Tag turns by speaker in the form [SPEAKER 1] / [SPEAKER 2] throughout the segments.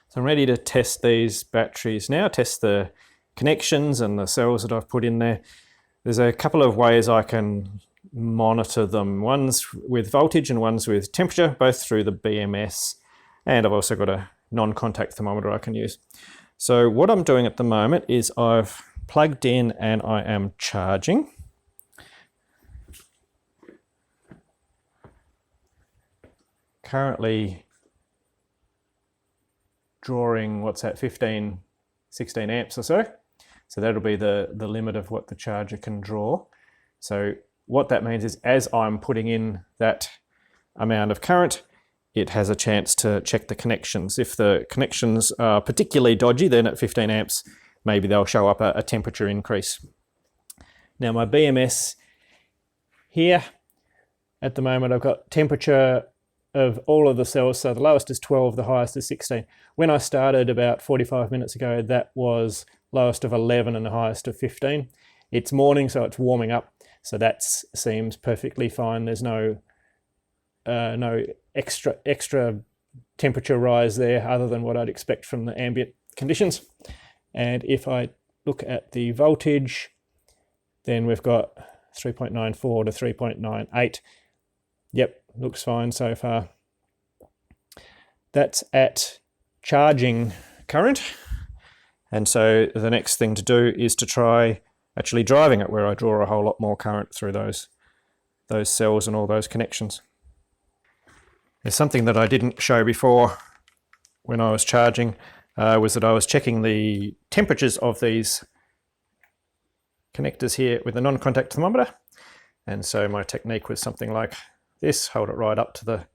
[SPEAKER 1] So I'm ready to test these batteries now, test the connections and the cells that I've put in there. There's a couple of ways I can monitor them. One's with voltage and one's with temperature, both through the BMS. And I've also got a non-contact thermometer I can use. So what I'm doing at the moment is I've plugged in and I am charging. Currently drawing, what's that, 15, 16 amps or so. So that'll be the limit of what the charger can draw. So what that means is as I'm putting in that amount of current, it has a chance to check the connections. If the connections are particularly dodgy, then at 15 amps, maybe they'll show up a temperature increase. Now my BMS here, at the moment I've got temperature of all of the cells, so the lowest is 12, the highest is 16. When I started about 45 minutes ago, that was lowest of 11 and the highest of 15. It's morning, so it's warming up, so that seems perfectly fine. There's no extra temperature rise there other than what I'd expect from the ambient conditions. And if I look at the voltage, then we've got 3.94 to 3.98. Yep, looks fine so far. That's at charging current. And so the next thing to do is to try actually driving it, where I draw a whole lot more current through those cells and all those connections. There's something that I didn't show before when I was charging, was that I was checking the temperatures of these connectors here with a non-contact thermometer. And so my technique was something like this: hold it right up to the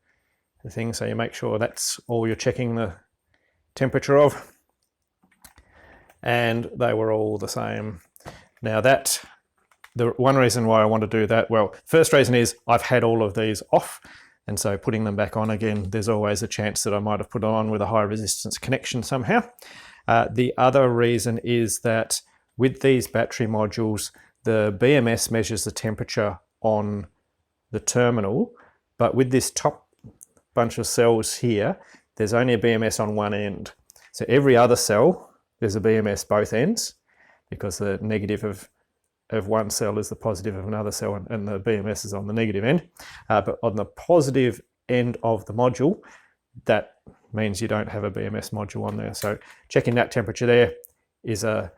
[SPEAKER 1] thing so you make sure that's all you're checking the temperature of. And they were all the same. Now the one reason why I want to do that, well, first reason is I've had all of these off, and so putting them back on again, there's always a chance that I might have put them on with a high resistance connection somehow. The other reason is that with these battery modules, the BMS measures the temperature on the terminal, but with this top bunch of cells here, there's only a BMS on one end. So every other cell, there's a BMS both ends, because the negative of one cell is the positive of another cell, and the BMS is on the negative end. But on the positive end of the module, that means you don't have a BMS module on there. So checking that temperature there is a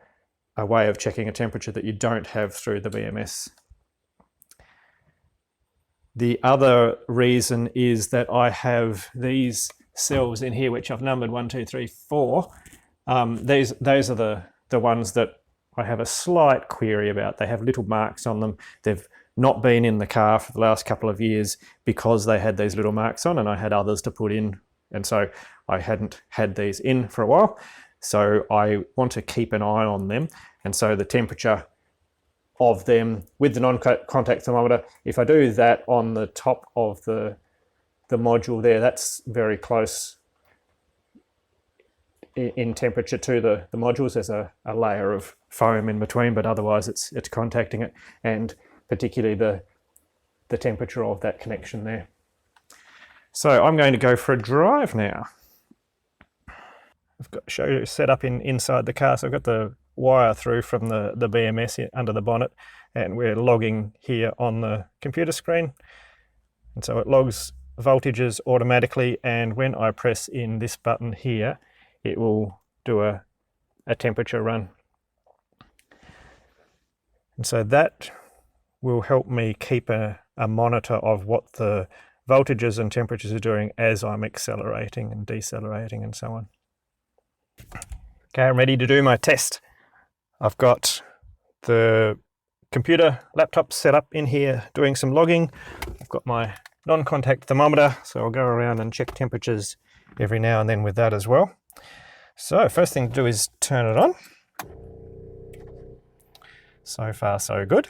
[SPEAKER 1] way of checking a temperature that you don't have through the BMS. The other reason is that I have these cells in here, which I've numbered 1, 2, 3, 4. Those are the ones that I have a slight query about. They have little marks on them. They've not been in the car for the last couple of years because they had these little marks on, and I had others to put in, and so I hadn't had these in for a while. So I want to keep an eye on them, and so the temperature of them with the non-contact thermometer, if I do that on the top of the module there, that's very close in temperature to the modules. There's a layer of foam in between, but otherwise it's contacting it, and particularly the temperature of that connection there. So I'm going to go for a drive now. I've got to show you set up inside the car. So I've got the wire through from the BMS under the bonnet, and we're logging here on the computer screen. And so it logs voltages automatically, and when I press in this button here, it will do a temperature run. And so that will help me keep a monitor of what the voltages and temperatures are doing as I'm accelerating and decelerating and so on. Okay, I'm ready to do my test. I've got the computer laptop set up in here doing some logging. I've got my non-contact thermometer, so I'll go around and check temperatures every now and then with that as well. So first thing to do is turn it on. So far so good.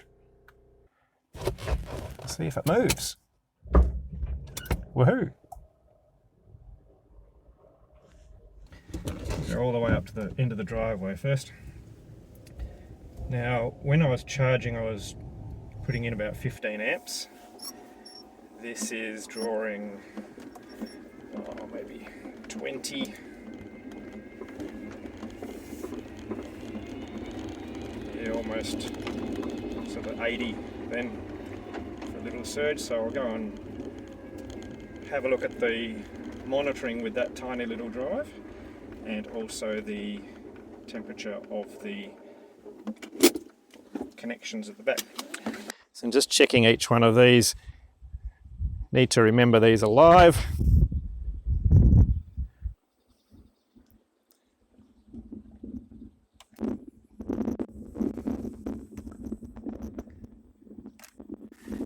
[SPEAKER 1] Let's see if it moves. Woohoo! Go all the way up to the end of the driveway first. Now, when I was charging, I was putting in about 15 amps. This is drawing maybe 20. be almost sort of 80 then for a little surge. So I'll go and have a look at the monitoring with that tiny little drive, and also the temperature of the connections at the back. So I'm just checking each one of these. Need to remember these are live.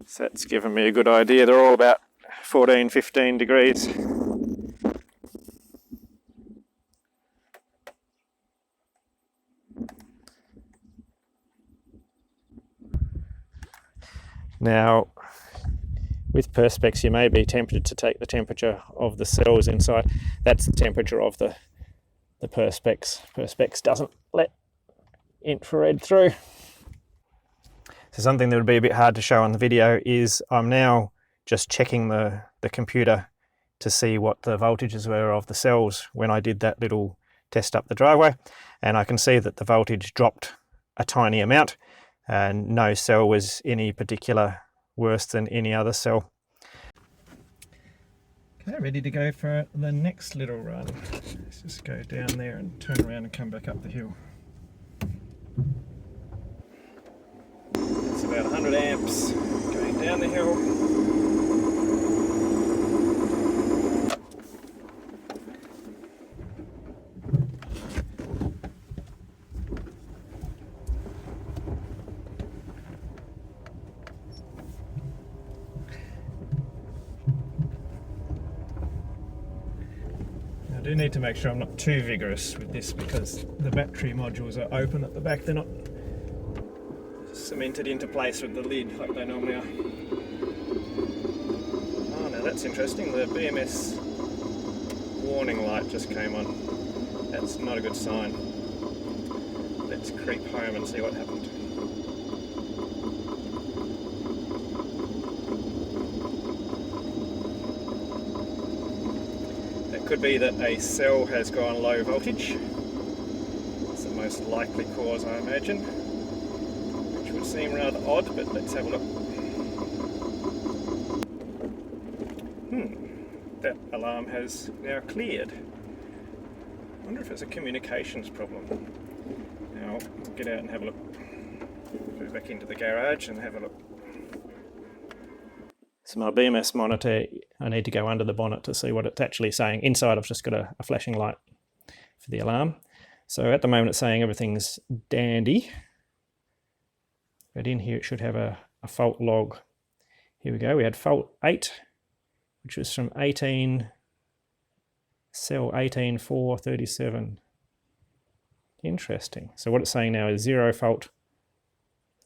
[SPEAKER 1] So that's given me a good idea. They're all about 14, 15 degrees. Now, with Perspex, you may be tempted to take the temperature of the cells inside. That's the temperature of the Perspex. Perspex doesn't let infrared through. So something that would be a bit hard to show on the video is I'm now just checking the computer to see what the voltages were of the cells when I did that little test up the driveway, and I can see that the voltage dropped a tiny amount and no cell was any particular worse than any other cell. Okay, ready to go for the next little run. Let's just go down there and turn around and come back up the hill. It's about 100 amps going down the hill. I do need to make sure I'm not too vigorous with this because the battery modules are open at the back. They're not cemented into place with the lid like they normally are. Oh, now that's interesting. The BMS warning light just came on. That's not a good sign. Let's creep home and see what happened. It could be that a cell has gone low voltage. It's the most likely cause, I imagine, which would seem rather odd, but let's have a look. That alarm has now cleared. I wonder if it's a communications problem. Now I'll get out and have a look. Go back into the garage and have a look. So my BMS monitor, I need to go under the bonnet to see what it's actually saying. Inside I've just got a flashing light for the alarm. So at the moment it's saying everything's dandy. But in here it should have a fault log. Here we go, we had fault 8, which was from cell 18.4.37. Interesting. So what it's saying now is 0 fault.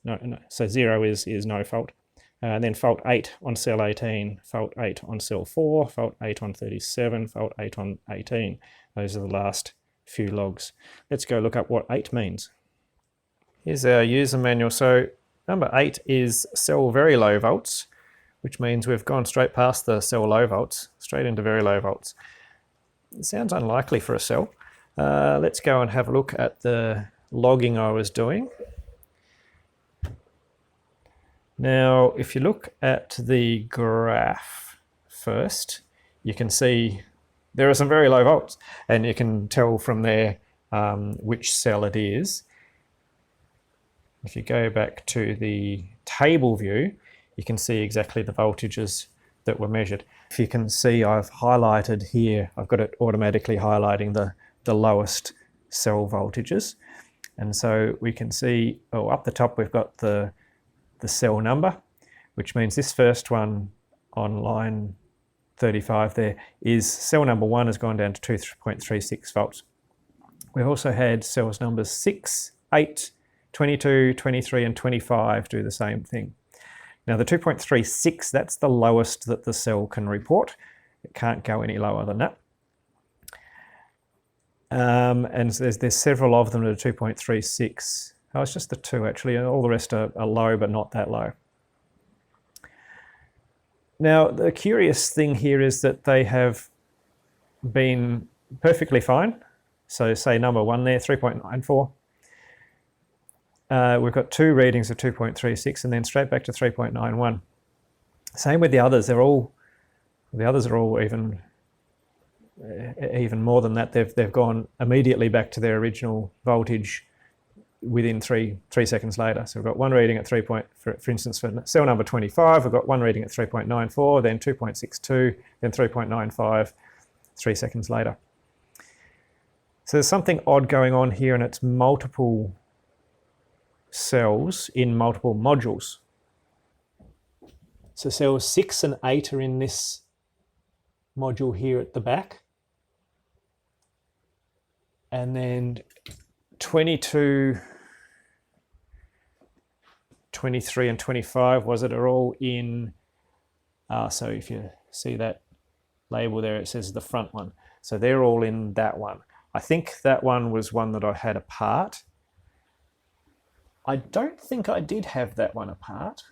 [SPEAKER 1] No, so 0 is no fault. And then fault 8 on cell 18, fault 8 on cell 4, fault 8 on 37, fault 8 on 18. Those are the last few logs. Let's go look up what 8 means. Here's our user manual. So number 8 is cell very low volts, which means we've gone straight past the cell low volts, straight into very low volts. It sounds unlikely for a cell. Let's go and have a look at the logging I was doing. Now, if you look at the graph first, you can see there are some very low volts, and you can tell from there which cell it is. If you go back to the table view, you can see exactly the voltages that were measured. If you can see, I've highlighted here, I've got it automatically highlighting the lowest cell voltages. And so we can see, up the top we've got the cell number, which means this first one on line 35 there is cell number 1 has gone down to 2.36 volts. We've also had cells numbers 6, 8, 22, 23 and 25 do the same thing. Now the 2.36, that's the lowest that the cell can report. It can't go any lower than that. And there's several of them that are 2.36. Oh, it's just the 2 actually, and all the rest are low but not that low. Now the curious thing here is that they have been perfectly fine. So say number 1 there, 3.94. we've got two readings of 2.36 and then straight back to 3.91. Same with the others. The others are all even more than that. They've gone immediately back to their original voltage within three seconds later. So we've got one reading at for instance, for cell number 25, we've got one reading at 3.94, then 2.62, then 3.95, 3 seconds later. So there's something odd going on here, and it's multiple cells in multiple modules. So cells 6 and 8 are in this module here at the back. And then 22, 23 and 25 are all in, so if you see that label there, it says the front one. So they're all in that one. I think that one was one that I had apart. I don't think I did have that one apart.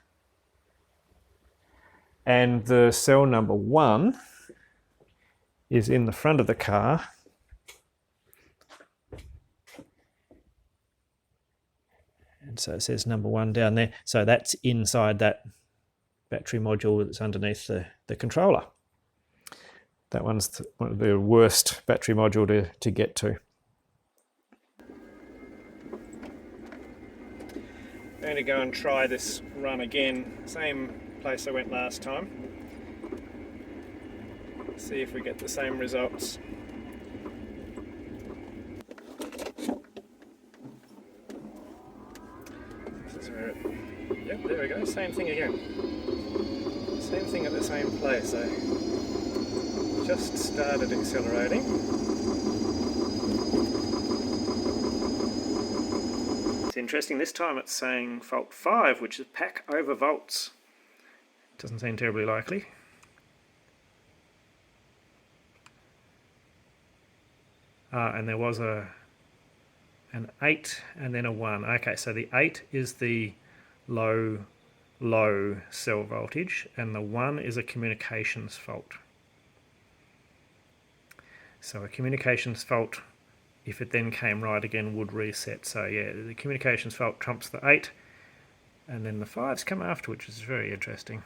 [SPEAKER 1] And the cell number 1 is in the front of the car. And so it says number 1 down there. So that's inside that battery module that's underneath the controller. That one's one of the worst battery module to get to. I'm going to go and try this run again. Same place I went last time. See if we get the same results. Yep, there we go, same thing again. Same thing at the same place. I just started accelerating. It's interesting, this time it's saying fault 5, which is pack over volts. Doesn't seem terribly likely. And there was an 8 and then a 1. Okay, so the 8 is the low cell voltage and the 1 is a communications fault. So a communications fault, if it then came right again, would reset. So yeah, the communications fault trumps the 8 and then the 5's come after, which is very interesting.